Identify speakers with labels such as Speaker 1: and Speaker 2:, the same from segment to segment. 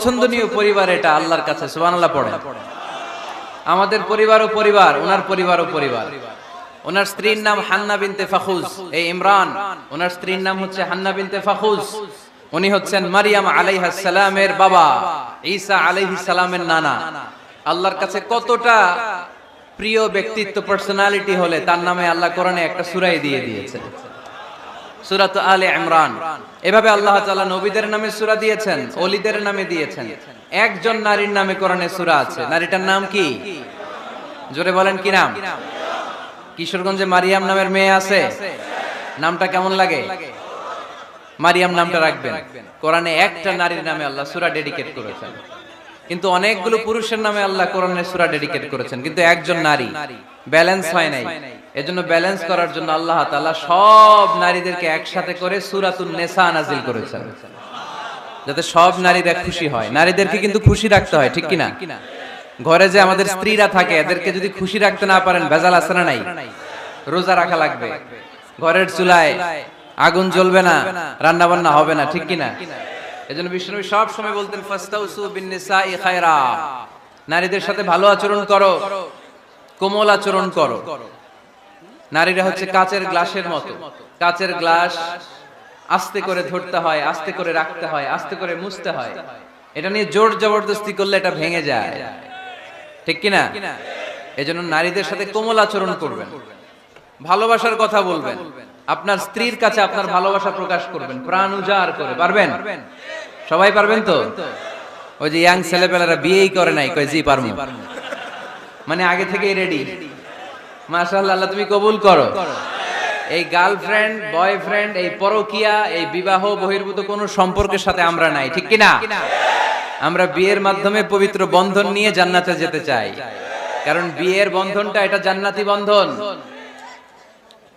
Speaker 1: পছন্দনীয় পরিবার এটা আল্লাহর কাছে, সুবহানাল্লাহ পড়েন। আমাদের পরিবারও পরিবার, ওনার পরিবারও পরিবার। ওনার স্ত্রীর নাম হান্না বিনতে ফাখুজ, এই ইমরান ওনার স্ত্রীর নাম হচ্ছে হান্না বিনতে ফাখুজ। উনি হচ্ছেন মারিয়াম আলাইহিস সালামের বাবা, ঈসা আলাইহিস সালামের নানা। আল্লাহর কাছে কতটা প্রিয় ব্যক্তিত্ব, পার্সোনালিটি হলে তার নামে আল্লাহ কোরআনে একটা সূরাই দিয়ে দিয়েছেন, সূরাত আলে ইমরান। এভাবে আল্লাহ তাআলা নবীদের নামে সূরা দিয়েছেন, ওলিদের নামে দিয়েছেন। একজন নারীর নামে কোরআনে সূরা আছে, নারীটার নাম কি? জোরে বলেন কি নাম? কিশোরগঞ্জে মারিয়াম নামের মেয়ে আছে, নামটা কেমন লাগে? মারিয়াম নামটা রাখবেন। কোরআনে একটা নারীর নামে আল্লাহ সূরা ডেডিকেট করেছেন, কিন্তু অনেকগুলো পুরুষের নামে আল্লাহ কোরআনে সূরা ডেডিকেট করেছেন, কিন্তু একজন নারী। ব্যালেন্স হয় নাই, এজন্য ব্যালেন্স করার জন্য আল্লাহ তাআলা সব নারীদেরকে একসাথে করে সূরাতুন নিসা নাজিল করেছেন, যাতে সব নারীরা খুশি হয়। নারীদেরকে কিন্তু খুশি রাখতে হয়, ঠিক কিনা? ঘরে যে আমাদের স্ত্রীরা থাকে, এদেরকে যদি খুশি রাখতে না পারেন, ভেজাল আছে না নাই? রোজা রাখা লাগবে, ঘরের চুলায় আগুন জ্বলবে না, রান্না বান্না হবে না, ঠিক কিনা? এজন্য বিশ্বনবী সব সময় বলতেন ফাস্তাউসু বিন-নিসাই খায়রা, নারীদের সাথে ভালো আচরণ করো, কোমল আচরণ করো। নারীরা হচ্ছে কাচের গ্লাসের মতো। কাচের গ্লাস আস্তে করে ধরতে হয়, আস্তে করে রাখতে হয়, আস্তে করে মুছতে হয়। এটা নিয়ে জোর জবরদস্তি করলে এটা ভেঙে যায়, ঠিক কিনা? এজন্য নারীদের সাথে কোমল আচরণ করবেন, ভালোবাসার কথা বলবেন, আপনার স্ত্রীর কাছে আপনার ভালোবাসা প্রকাশ করবেন প্রাণ উজাড় করে। পারবেন? সবাই পারবেন তো? ওই যে ইয়াং ছেলেপেলেরা বিয়েই করে নাই, কয় জি পারমু, মানে আগে থেকেই রেডি। মাশাআল্লাহ, আল্লাহ তুমি কবুল করো। এই গার্লফ্রেন্ড বয়ফ্রেন্ড, এই পরকিয়া, এই বিবাহ বহির্ভূত কোনো সম্পর্কের সাথে আমরা নাই, ঠিক কিনা? আমরা বিয়ের মাধ্যমে পবিত্র বন্ধন নিয়ে জান্নাতে যেতে চাই, কারণ বিয়ের বন্ধনটা এটা জান্নাতি বন্ধন।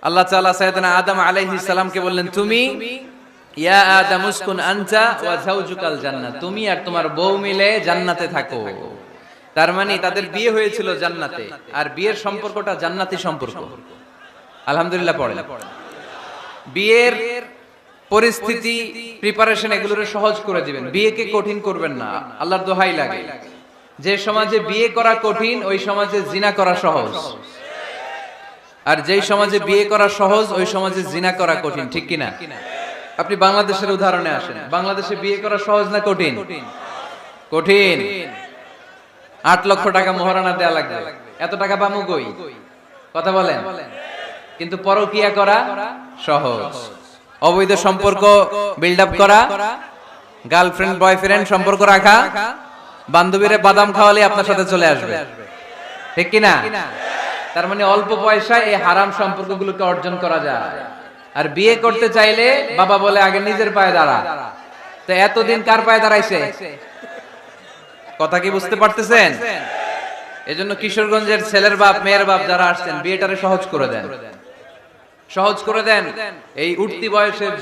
Speaker 1: আল্লাহ তাআলা সাইয়েদনা আদম আলাইহিস সালামকে বললেন, তুমি ইয়া আদম উসকুন আনতা ওয়া যাওজুকাল জান্নাত, তুমি আর তোমার বউ মিলে জান্নাতে থাকো। তার মানে তাদের বিয়ে হয়েছিল জান্নাতে, আর বিয়ের সম্পর্কটা জান্নাতি সম্পর্ক। আলহামদুলিল্লাহ পড়েন। বিয়ের পরিস্থিতি, প্রিপারেশন এগুলোরে সহজ করে দিবেন, বিয়েকে কঠিন করবেন না। আল্লাহর দোহাই লাগে, যে সমাজে বিয়ে করা কঠিন ওই সমাজে জিনা করা সহজ, আর যেই সমাজে বিয়ে করা সহজ ওই সমাজে জিনা করা কঠিন, ঠিক কিনা? আপনি বাংলাদেশের উদাহরণে আসেন, বাংলাদেশে বিয়ে করা সহজ না কঠিন? কঠিন। 8 লক্ষ টাকা মোহরানা দেয়া লাগবে, এত টাকা পামু কই? কথা বলেন। কিন্তু পরকিয়া করা সহজ, অবৈধ সম্পর্ক বিল্ড আপ করা, গার্লফ্রেন্ড বয়ফ্রেন্ড সম্পর্ক রাখা, বান্ধবীরে বাদাম খাওয়ালে আপনার সাথে চলে আসবে, ঠিক কিনা? তার মানে অল্প পয়সায় এই হারাম সম্পর্কগুলোকে অর্জন করা যায়। আর বিয়ে করতে চাইলে বাবা বলে আগে নিজের পায়ে দাঁড়া। তো এতদিন কার পায়ে দাঁড়াইছে? কথা কি বুঝতে পারতেছেন? এজন্য কিশোরগঞ্জের ছেলের বাপ মেয়ের বাপ যারা আসছেন, বিয়েটারে সহজ করে দেন, সহজ করে দেন। এই উঠতি বয়সের